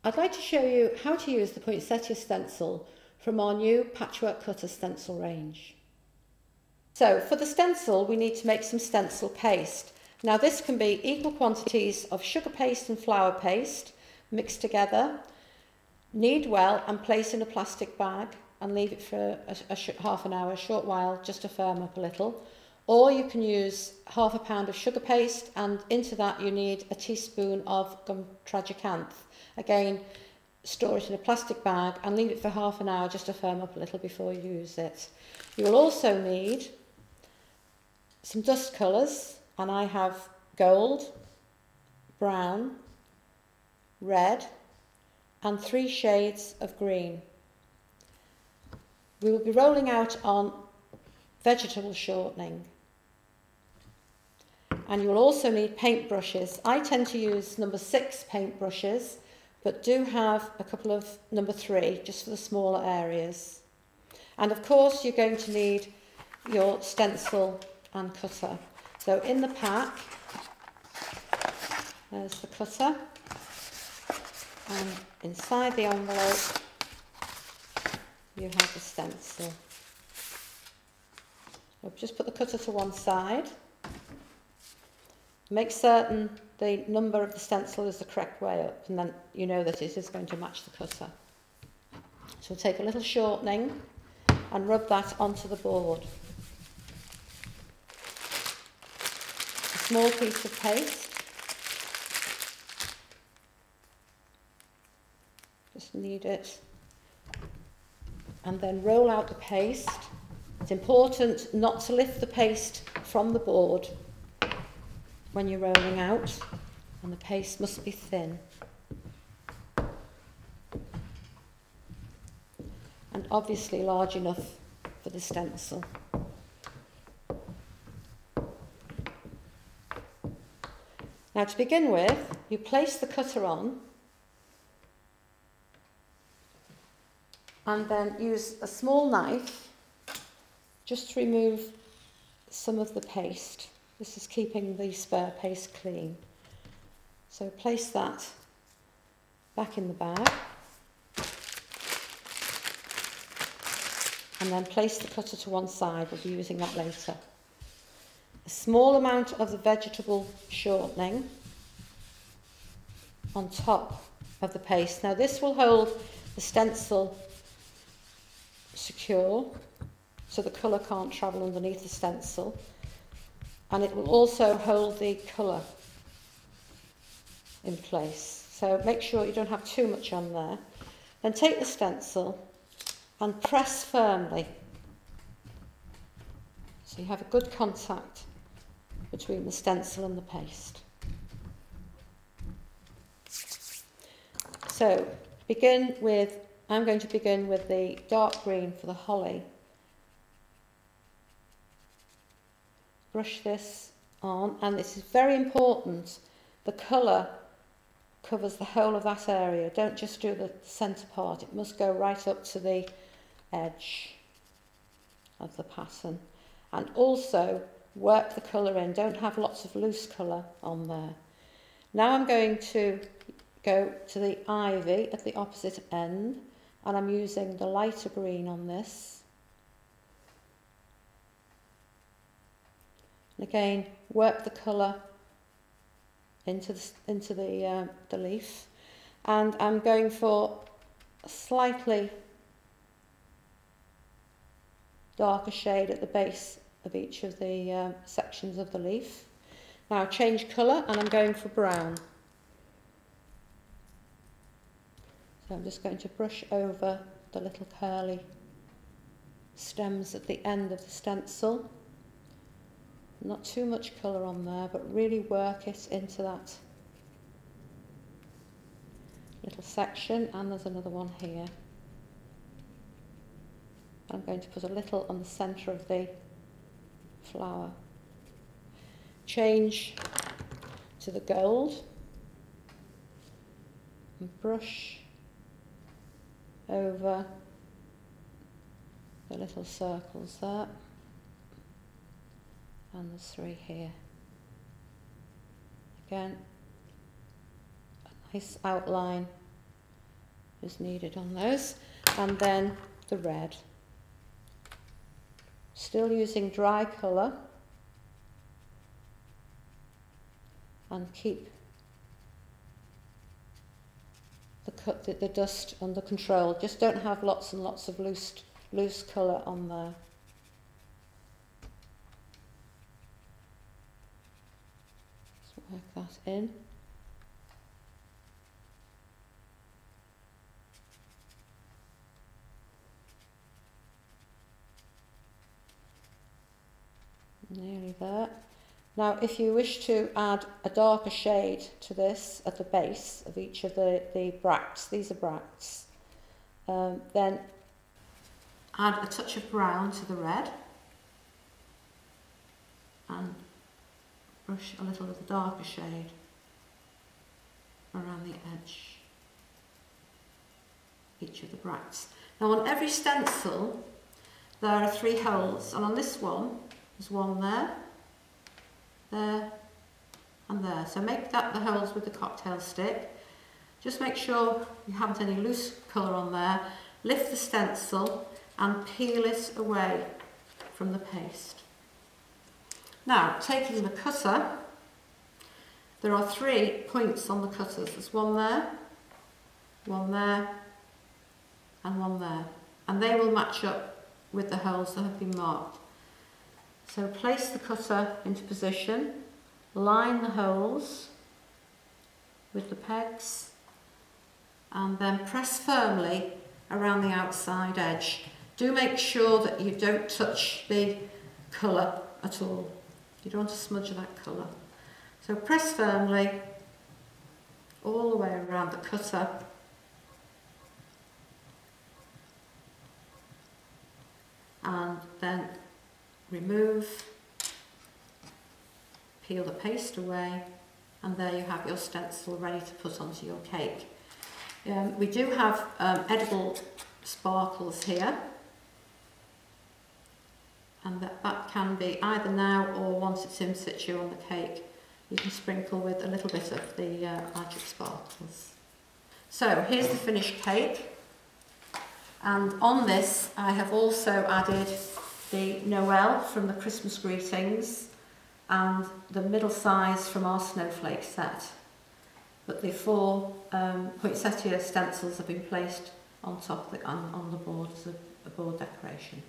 I'd like to show you how to use the Poinsettia Stencil from our new Patchwork Cutter stencil range. So for the stencil we need to make some stencil paste. Now this can be equal quantities of sugar paste and flour paste mixed together. Knead well and place in a plastic bag and leave it for half an hour, a short while, just to firm up a little. Or you can use half a pound of sugar paste, and into that you need a teaspoon of gum tragacanth. Again, store it in a plastic bag and leave it for half an hour just to firm up a little before you use it. You will also need some dust colours, and I have gold, brown, red and 3 shades of green. We will be rolling out on vegetable shortening. And you will also need paint brushes. I tend to use number 6 paint brushes, but do have a couple of number 3 just for the smaller areas. And of course you're going to need your stencil and cutter. So in the pack, there's the cutter, and inside the envelope you have the stencil. So just put the cutter to one side. Make certain the number of the stencil is the correct way up, and then you know that it is going to match the cutter. So we'll take a little shortening and rub that onto the board. A small piece of paste. Just knead it. And then roll out the paste. It's important not to lift the paste from the board when you're rolling out, and the paste must be thin. And obviously large enough for the stencil. Now to begin with, you place the cutter on and then use a small knife just to remove some of the paste. This is keeping the spare paste clean. So place that back in the bag and then place the cutter to one side. We'll be using that later. A small amount of the vegetable shortening on top of the paste. Now this will hold the stencil secure so the colour can't travel underneath the stencil, and it will also hold the colour in place. So make sure you don't have too much on there. Then take the stencil and press firmly so you have a good contact between the stencil and the paste. So I'm going to begin with the dark green for the holly. Brush this on, and this is very important. The colour covers the whole of that area. Don't just do the centre part. It must go right up to the edge of the pattern. And also work the colour in. Don't have lots of loose colour on there. Now I'm going to go to the ivy at the opposite end, and I'm using the lighter green on this. And again, work the colour into the leaf, and I'm going for a slightly darker shade at the base of each of the sections of the leaf. Now change colour, and I'm going for brown. So I'm just going to brush over the little curly stems at the end of the stencil. Not too much colour on there, but really work it into that little section, and there's another one here. I'm going to put a little on the centre of the flower. Change to the gold and brush over the little circles there. And there's 3 here. Again, a nice outline is needed on those. And then the red. Still using dry colour, and keep the dust under control. Just don't have lots and lots of loose colour on there. Just work that in. Nearly there. Now if you wish to add a darker shade to this at the base of each of the bracts, these are bracts, then add a touch of brown to the red and brush a little of the darker shade around the edge, each of the bracts. Now on every stencil there are 3 holes, and on this one there's one there, there and there. So make that the holes with the cocktail stick. Just make sure you haven't any loose colour on there. Lift the stencil and peel it away from the paste. Now taking the cutter, there are 3 points on the cutters. There's one there and one there, and they will match up with the holes that have been marked. So place the cutter into position, line the holes with the pegs, and then press firmly around the outside edge. Do make sure that you don't touch the colour at all. You don't want to smudge that colour. So press firmly all the way around the cutter, and then remove, peel the paste away, and there you have your stencil ready to put onto your cake. We do have edible sparkles here, and that can be either now or once it's in situ on the cake. You can sprinkle with a little bit of the magic sparkles. So here's the finished cake, and on this I have also added the Noel from the Christmas greetings and the middle size from our snowflake set. But the 4 poinsettia stencils have been placed on top on the board as a board decoration.